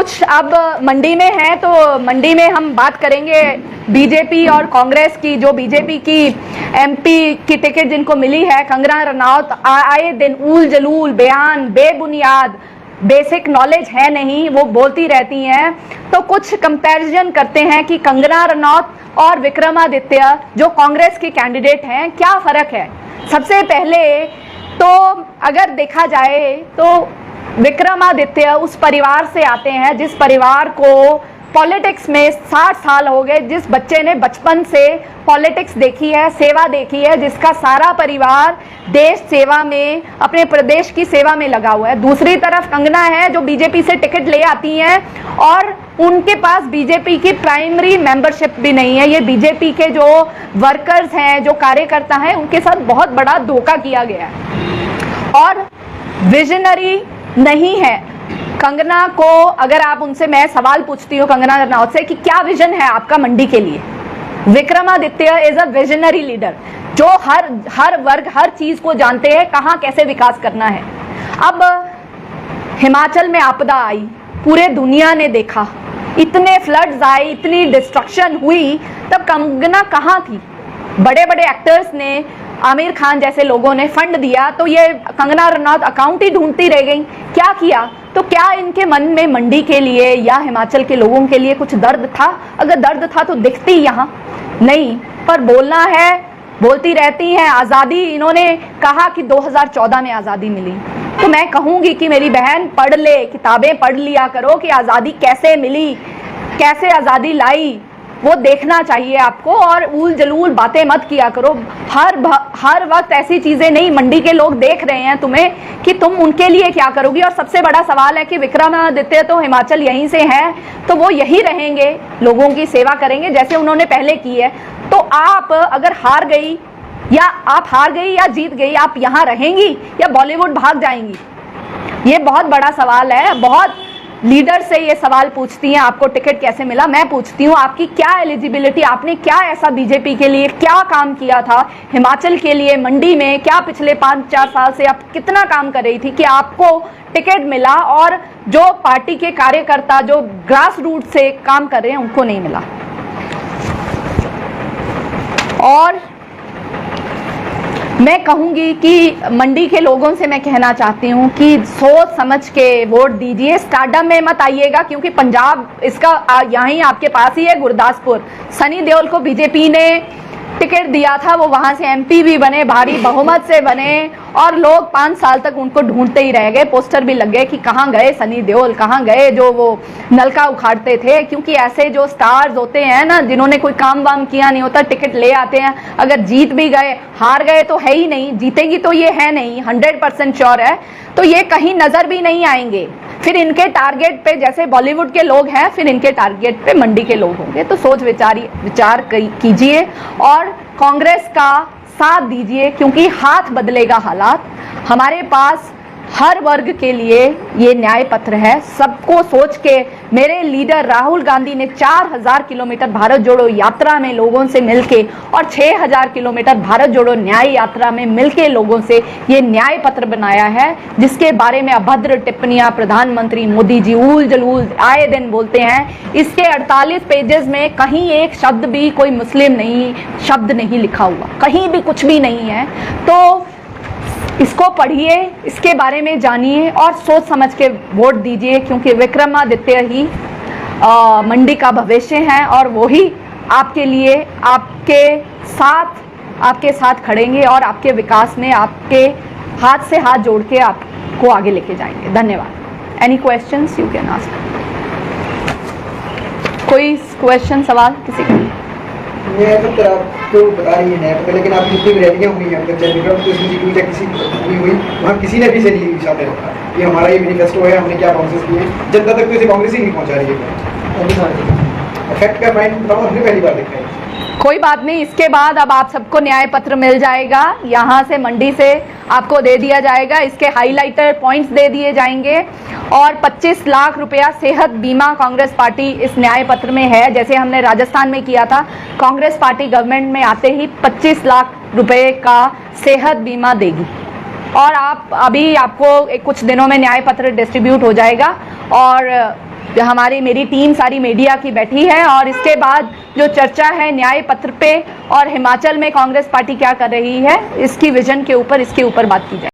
कुछ अब मंडी में है, तो मंडी में हम बात करेंगे बीजेपी और कांग्रेस की। जो बीजेपी की एमपी की टिकट जिनको मिली है, कंगना रनौत आए दिन ऊल जलूल बयान, बेबुनियाद, बेसिक नॉलेज है नहीं, वो बोलती रहती हैं। तो कुछ कंपैरिजन करते हैं कि कंगना रनौत और विक्रमादित्य जो कांग्रेस के कैंडिडेट हैं, क्या फर्क है। सबसे पहले तो अगर देखा जाए तो विक्रमादित्य उस परिवार से आते हैं जिस परिवार को पॉलिटिक्स में 60 साल हो गए, जिस बच्चे ने बचपन से पॉलिटिक्स देखी है, सेवा देखी है, जिसका सारा परिवार देश सेवा में, अपने प्रदेश की सेवा में लगा हुआ है। दूसरी तरफ कंगना है जो बीजेपी से टिकट ले आती हैं और उनके पास बीजेपी की प्राइमरी मेंबरशिप भी नहीं है। ये बीजेपी के जो वर्कर्स हैं, जो कार्यकर्ता हैं, उनके साथ बहुत बड़ा धोखा किया गया है और विजनरी नहीं है। कंगना को अगर आप उनसे, मैं सवाल पूछती हूँ कंगना रनौत से कि क्या विजन है आपका मंडी के लिए। Vikramaditya is a visionary leader जो हर वर्ग, हर चीज को जानते हैं कहाँ कैसे विकास करना है। अब हिमाचल में आपदा आई, पूरे दुनिया ने देखा, इतने फ्लड्स आए, इतनी डिस्ट्रक्शन हुई, तब कंगना कहाँ थी। बड़े बड़े एक्टर्स ने, आमिर खान जैसे लोगों ने फंड दिया, तो ये कंगना रनौत अकाउंट ही ढूंढती रह गई। क्या किया? तो क्या इनके मन में मंडी के लिए या हिमाचल के लोगों के लिए कुछ दर्द था? अगर दर्द था तो दिखती यहाँ नहीं, पर बोलना है, बोलती रहती हैं। आज़ादी, इन्होंने कहा कि 2014 में आज़ादी मिली, तो मैं कहूँगी कि मेरी बहन पढ़ ले, किताबें पढ़ लिया करो कि आज़ादी कैसे मिली, कैसे आज़ादी लाई, वो देखना चाहिए आपको। और ऊल जलूल बातें मत किया करो हर वक्त ऐसी चीजें नहीं। मंडी के लोग देख रहे हैं तुम्हें कि तुम उनके लिए क्या करोगी। और सबसे बड़ा सवाल है कि विक्रमादित्य तो हिमाचल यहीं से हैं, तो वो यही रहेंगे, लोगों की सेवा करेंगे जैसे उन्होंने पहले की है। तो आप अगर हार गई या जीत गई, आप यहाँ रहेंगी या बॉलीवुड भाग जाएंगी? ये बहुत बड़ा सवाल है। बहुत लीडर से ये सवाल पूछती हैं, आपको टिकट कैसे मिला। मैं पूछती हूँ, आपकी क्या एलिजिबिलिटी, आपने क्या ऐसा बीजेपी के लिए क्या काम किया था, हिमाचल के लिए, मंडी में क्या पिछले 5-4 साल से आप कितना काम कर रही थी कि आपको टिकट मिला, और जो पार्टी के कार्यकर्ता जो ग्रास रूट से काम कर रहे हैं उनको नहीं मिला। और मैं कहूंगी कि मंडी के लोगों से मैं कहना चाहती हूं कि सोच समझ के वोट दीजिए। स्टारडम में मत आइएगा, क्योंकि पंजाब इसका यहीं आपके पास ही है, गुरदासपुर। सनी देओल को बीजेपी ने टिकट दिया था, वो वहां से एमपी भी बने, भारी बहुमत से बने, और लोग 5 साल तक उनको ढूंढते ही रह गए। पोस्टर भी लग गए कि कहाँ गए सनी देओल, कहाँ गए जो वो नलका उखाड़ते थे। क्योंकि ऐसे जो स्टार्स होते हैं ना, जिन्होंने कोई काम वाम किया नहीं होता, टिकट ले आते हैं, अगर जीत भी गए, हार गए तो है ही नहीं, जीतेगी तो ये है नहीं, 100% श्योर है, तो ये कहीं नजर भी नहीं आएंगे। फिर इनके टारगेट पे, जैसे बॉलीवुड के लोग हैं, फिर इनके टारगेट पे मंडी के लोग होंगे। तो सोच विचार कीजिए और कांग्रेस का साथ दीजिए, क्योंकि हाथ बदलेगा हालात। हमारे पास हर वर्ग के लिए ये न्याय पत्र है। सबको सोच के मेरे लीडर राहुल गांधी ने 4000 किलोमीटर भारत जोड़ो यात्रा में लोगों से मिलके और 6000 किलोमीटर भारत जोड़ो न्याय यात्रा में मिलके लोगों से ये न्याय पत्र बनाया है, जिसके बारे में अभद्र टिप्पणियां प्रधानमंत्री मोदी जी ऊल जलूल आए दिन बोलते हैं। इसके 48 पेजेस में कहीं एक शब्द भी कोई मुस्लिम नहीं शब्द नहीं लिखा हुआ, कहीं भी कुछ भी नहीं है। तो इसको पढ़िए, इसके बारे में जानिए और सोच समझ के वोट दीजिए, क्योंकि विक्रमादित्य ही मंडी का भविष्य है और वो ही आपके लिए, आपके साथ खड़ेंगे और आपके विकास में आपके हाथ से हाथ जोड़ के आपको आगे लेके जाएंगे। धन्यवाद। Any questions you can ask. कोई क्वेश्चन, सवाल किसी का? आपको बता रही है नेट पे, लेकिन आप जितनी भी रैलियां हुई हैं वहाँ किसी ने भी से नहीं इशारे रखा कि हमारा ये मैनिफेस्टो है, हमने क्या प्रोमिस किए हैं। जनता तक तो इसे कांग्रेस ही नहीं पहुंचा रही है। फैक्ट का पॉइंट बताओ, हमने पहली बार देखा है। कोई बात नहीं, इसके बाद अब आप सबको न्याय पत्र मिल जाएगा, यहाँ से मंडी से आपको दे दिया जाएगा। इसके हाइलाइटर पॉइंट्स दे दिए जाएंगे और 25 लाख रुपया सेहत बीमा कांग्रेस पार्टी इस न्याय पत्र में है। जैसे हमने राजस्थान में किया था, कांग्रेस पार्टी गवर्नमेंट में आते ही 25 लाख रुपए का सेहत बीमा देगी। और आप अभी आपको कुछ दिनों में न्याय पत्र डिस्ट्रीब्यूट हो जाएगा और हमारी मेरी टीम सारी मीडिया की बैठी है और इसके बाद जो चर्चा है न्याय पत्र पे और हिमाचल में कांग्रेस पार्टी क्या कर रही है इसकी विजन के ऊपर, इसके ऊपर बात की जाए।